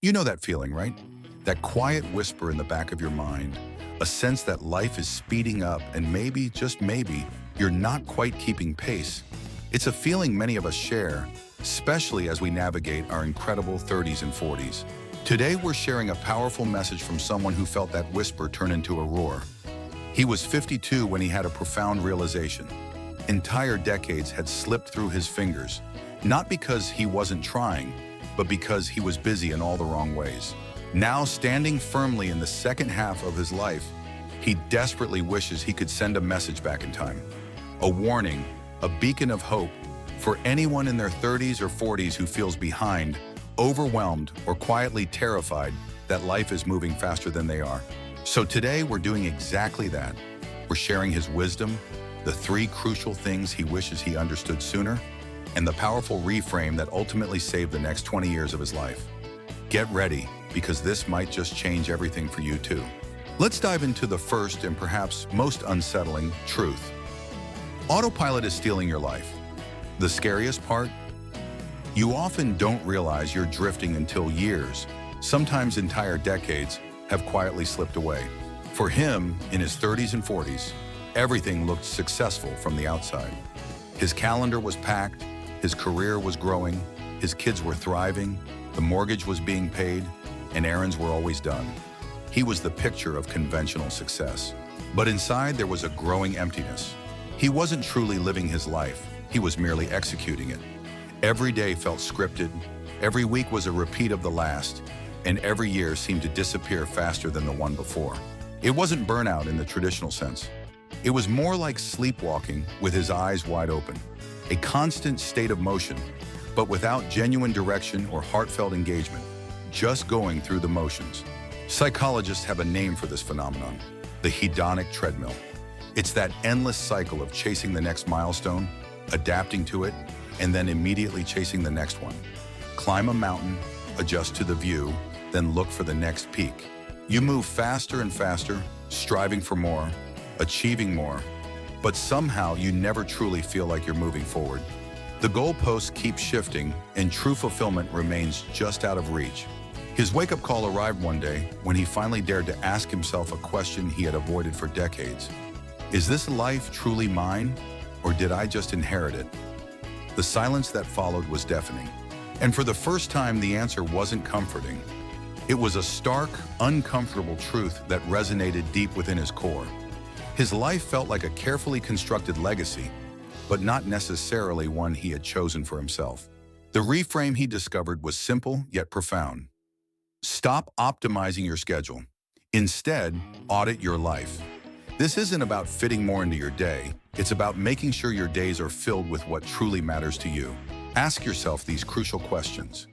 You know that feeling, right? That quiet whisper in the back of your mind, a sense that life is speeding up and maybe, just maybe, you're not quite keeping pace. It's a feeling many of us share, especially as we navigate our incredible 30s and 40s. Today, we're sharing a powerful message from someone who felt that whisper turn into a roar. He was 52 when he had a profound realization. Entire decades had slipped through his fingers, not because he wasn't trying, but because he was busy in all the wrong ways. Now, standing firmly in the second half of his life, he desperately wishes he could send a message back in time. A warning, a beacon of hope for anyone in their 30s or 40s who feels behind, overwhelmed, or quietly terrified that life is moving faster than they are. So today, we're doing exactly that. We're sharing his wisdom, the 3 crucial things he wishes he understood sooner, and the powerful reframe that ultimately saved the next 20 years of his life. Get ready, because this might just change everything for you too. Let's dive into the first and perhaps most unsettling truth. Autopilot is stealing your life. The scariest part? You often don't realize you're drifting until years, sometimes entire decades, have quietly slipped away. For him, in his 30s and 40s, everything looked successful from the outside. His calendar was packed, his career was growing, his kids were thriving, the mortgage was being paid, and errands were always done. He was the picture of conventional success. But inside there was a growing emptiness. He wasn't truly living his life, he was merely executing it. Every day felt scripted, every week was a repeat of the last, and every year seemed to disappear faster than the one before. It wasn't burnout in the traditional sense. It was more like sleepwalking with his eyes wide open, a constant state of motion, but without genuine direction or heartfelt engagement, just going through the motions. Psychologists have a name for this phenomenon, the hedonic treadmill. It's that endless cycle of chasing the next milestone, adapting to it, and then immediately chasing the next one. Climb a mountain, adjust to the view, then look for the next peak. You move faster and faster, striving for more, achieving more, but somehow you never truly feel like you're moving forward. The goalposts keep shifting, and true fulfillment remains just out of reach. His wake-up call arrived one day when he finally dared to ask himself a question he had avoided for decades. Is this life truly mine, or did I just inherit it? The silence that followed was deafening. And for the first time, the answer wasn't comforting. It was a stark, uncomfortable truth that resonated deep within his core. His life felt like a carefully constructed legacy, but not necessarily one he had chosen for himself. The reframe he discovered was simple yet profound. Stop optimizing your schedule. Instead, audit your life. This isn't about fitting more into your day. It's about making sure your days are filled with what truly matters to you. Ask yourself these crucial questions.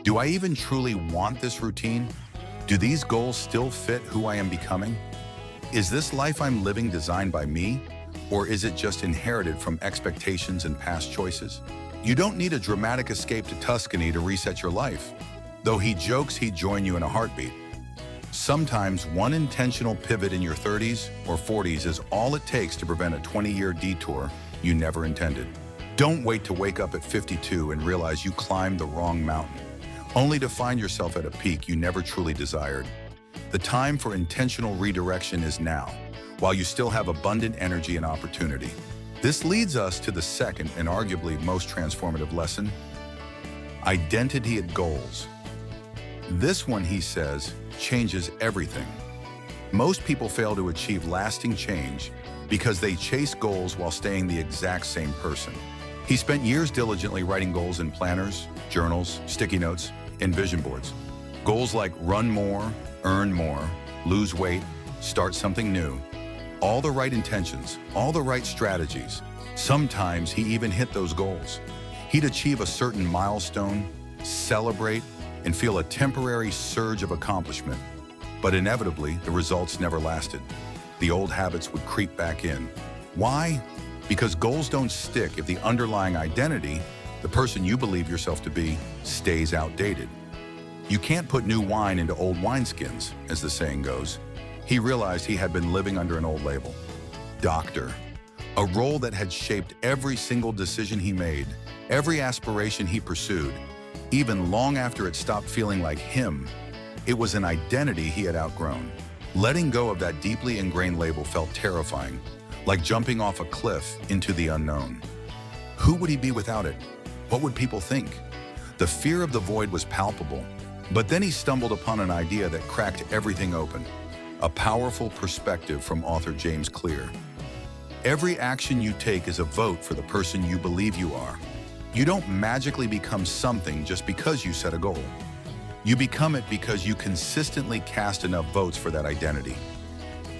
Do I even truly want this routine? Do these goals still fit who I am becoming? Is this life I'm living designed by me, or is it just inherited from expectations and past choices? You don't need a dramatic escape to Tuscany to reset your life, though he jokes he'd join you in a heartbeat. Sometimes one intentional pivot in your 30s or 40s is all it takes to prevent a 20-year detour you never intended. Don't wait to wake up at 52 and realize you climbed the wrong mountain, only to find yourself at a peak you never truly desired. The time for intentional redirection is now, while you still have abundant energy and opportunity. This leads us to the second and arguably most transformative lesson: identity and goals. This one, he says, changes everything. Most people fail to achieve lasting change because they chase goals while staying the exact same person. He spent years diligently writing goals in planners, journals, sticky notes, and vision boards. Goals like run more, earn more, lose weight, start something new. All the right intentions, all the right strategies. Sometimes he even hit those goals. He'd achieve a certain milestone, celebrate, and feel a temporary surge of accomplishment. But inevitably, the results never lasted. The old habits would creep back in. Why? Because goals don't stick if the underlying identity, the person you believe yourself to be, stays outdated. You can't put new wine into old wineskins, as the saying goes. He realized he had been living under an old label. Doctor. A role that had shaped every single decision he made, every aspiration he pursued. Even long after it stopped feeling like him, it was an identity he had outgrown. Letting go of that deeply ingrained label felt terrifying, like jumping off a cliff into the unknown. Who would he be without it? What would people think? The fear of the void was palpable, but then he stumbled upon an idea that cracked everything open. A powerful perspective from author James Clear. Every action you take is a vote for the person you believe you are. You don't magically become something just because you set a goal. You become it because you consistently cast enough votes for that identity.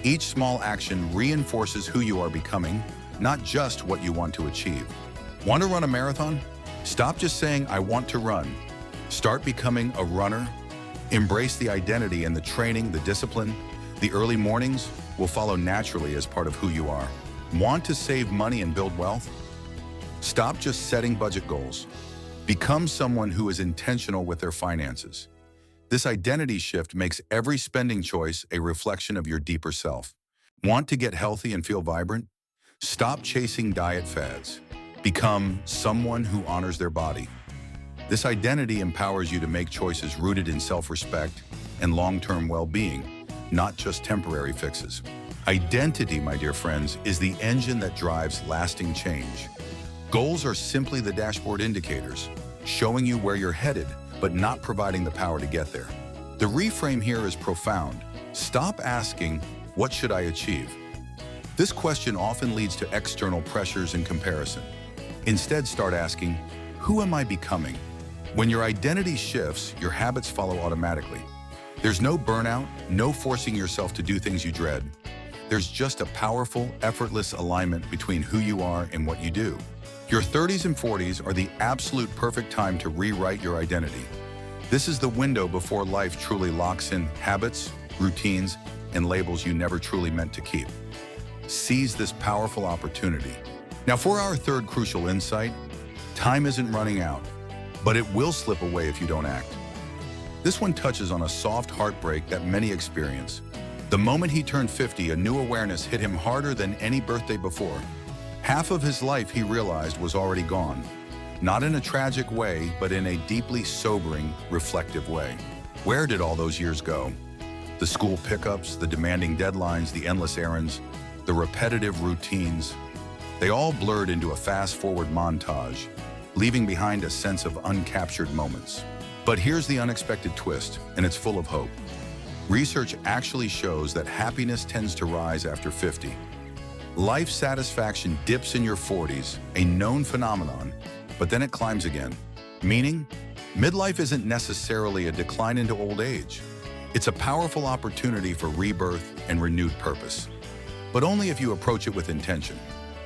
Each small action reinforces who you are becoming, not just what you want to achieve. Want to run a marathon? Stop just saying, "I want to run." Start becoming a runner. Embrace the identity, and the training, the discipline, the early mornings will follow naturally as part of who you are. Want to save money and build wealth? Stop just setting budget goals. Become someone who is intentional with their finances. This identity shift makes every spending choice a reflection of your deeper self. Want to get healthy and feel vibrant? Stop chasing diet fads. Become someone who honors their body. This identity empowers you to make choices rooted in self-respect and long-term well-being, not just temporary fixes. Identity, my dear friends, is the engine that drives lasting change. Goals are simply the dashboard indicators, showing you where you're headed, but not providing the power to get there. The reframe here is profound. Stop asking, "What should I achieve?" This question often leads to external pressures and comparison. Instead, start asking, "Who am I becoming?" When your identity shifts, your habits follow automatically. There's no burnout, no forcing yourself to do things you dread. There's just a powerful, effortless alignment between who you are and what you do. Your 30s and 40s are the absolute perfect time to rewrite your identity. This is the window before life truly locks in habits, routines, and labels you never truly meant to keep. Seize this powerful opportunity. Now, for our third crucial insight, time isn't running out, but it will slip away if you don't act. This one touches on a soft heartbreak that many experience. The moment he turned 50, a new awareness hit him harder than any birthday before. Half of his life, he realized, was already gone. Not in a tragic way, but in a deeply sobering, reflective way. Where did all those years go? The school pickups, the demanding deadlines, the endless errands, the repetitive routines. They all blurred into a fast-forward montage, leaving behind a sense of uncaptured moments. But here's the unexpected twist, and it's full of hope. Research actually shows that happiness tends to rise after 50. Life satisfaction dips in your 40s, a known phenomenon, but then it climbs again. Meaning, midlife isn't necessarily a decline into old age. It's a powerful opportunity for rebirth and renewed purpose. But only if you approach it with intention.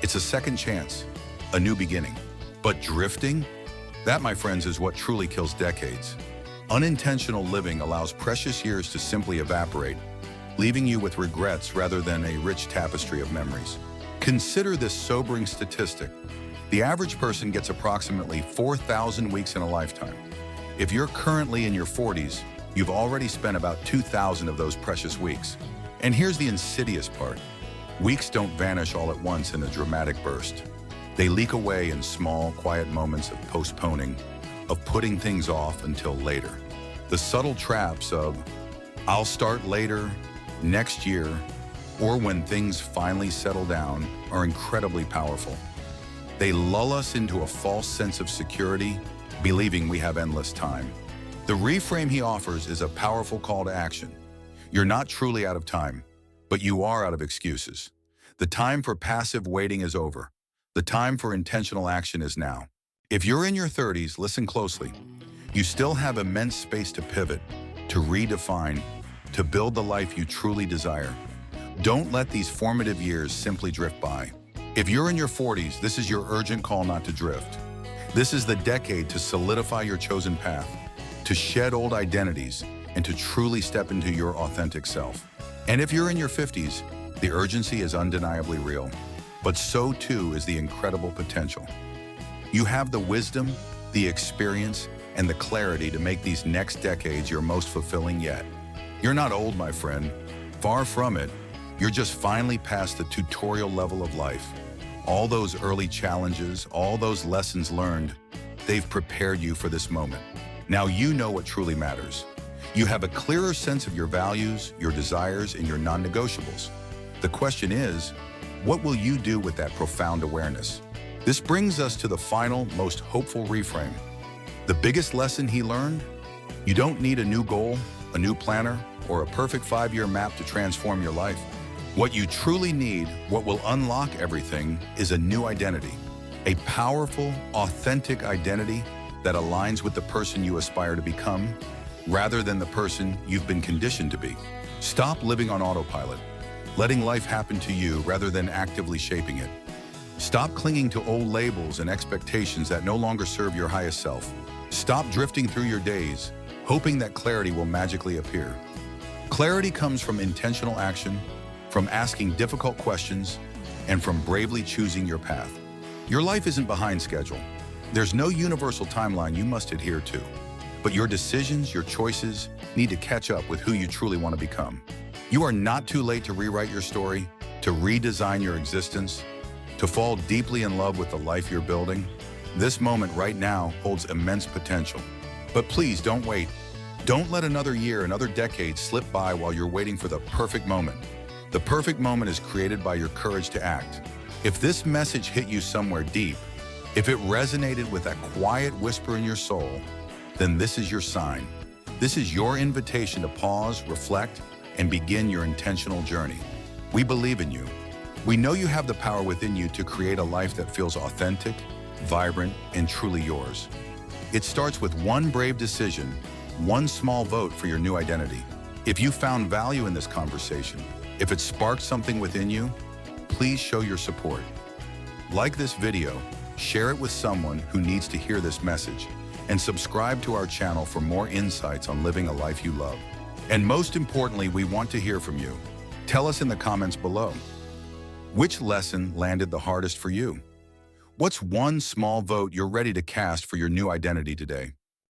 It's a second chance, a new beginning. But drifting? That, my friends, is what truly kills decades. Unintentional living allows precious years to simply evaporate, leaving you with regrets rather than a rich tapestry of memories. Consider this sobering statistic. The average person gets approximately 4,000 weeks in a lifetime. If you're currently in your 40s, you've already spent about 2,000 of those precious weeks. And here's the insidious part. Weeks don't vanish all at once in a dramatic burst. They leak away in small, quiet moments of postponing, of putting things off until later. The subtle traps of, "I'll start later," "next year," or "when things finally settle down" are incredibly powerful. They lull us into a false sense of security, believing we have endless time. The reframe he offers is a powerful call to action. You're not truly out of time, but you are out of excuses. The time for passive waiting is over. The time for intentional action is now. If you're in your 30s, listen closely. You still have immense space to pivot, to redefine, to build the life you truly desire. Don't let these formative years simply drift by. If you're in your 40s, this is your urgent call not to drift. This is the decade to solidify your chosen path, to shed old identities, and to truly step into your authentic self. And if you're in your 50s, the urgency is undeniably real, but so too is the incredible potential. You have the wisdom, the experience, and the clarity to make these next decades your most fulfilling yet. You're not old, my friend. Far from it. You're just finally past the tutorial level of life. All those early challenges, all those lessons learned, They've prepared you for this moment. Now you know what truly matters. You have a clearer sense of your values, your desires, and your non-negotiables. The question is, what will you do with that profound awareness? This brings us to the final, most hopeful reframe. The biggest lesson he learned? You don't need a new goal, a new planner, or a perfect 5-year map to transform your life. What you truly need, what will unlock everything, is a new identity. A powerful, authentic identity that aligns with the person you aspire to become, rather than the person you've been conditioned to be. Stop living on autopilot, letting life happen to you rather than actively shaping it. Stop clinging to old labels and expectations that no longer serve your highest self. Stop drifting through your days, hoping that clarity will magically appear. Clarity comes from intentional action, from asking difficult questions, and from bravely choosing your path. Your life isn't behind schedule. There's no universal timeline you must adhere to. But your decisions, your choices, need to catch up with who you truly want to become. You are not too late to rewrite your story, to redesign your existence, to fall deeply in love with the life you're building. This moment right now holds immense potential. But please don't wait. Don't let another year, another decade slip by while you're waiting for the perfect moment. The perfect moment is created by your courage to act. If this message hit you somewhere deep, if it resonated with that quiet whisper in your soul, then this is your sign. This is your invitation to pause, reflect, and begin your intentional journey. We believe in you. We know you have the power within you to create a life that feels authentic, vibrant, and truly yours. It starts with one brave decision, one small vote for your new identity. If you found value in this conversation, if it sparked something within you, please show your support. Like this video, share it with someone who needs to hear this message, and subscribe to our channel for more insights on living a life you love. And most importantly, we want to hear from you. Tell us in the comments below. Which lesson landed the hardest for you? What's one small vote you're ready to cast for your new identity today?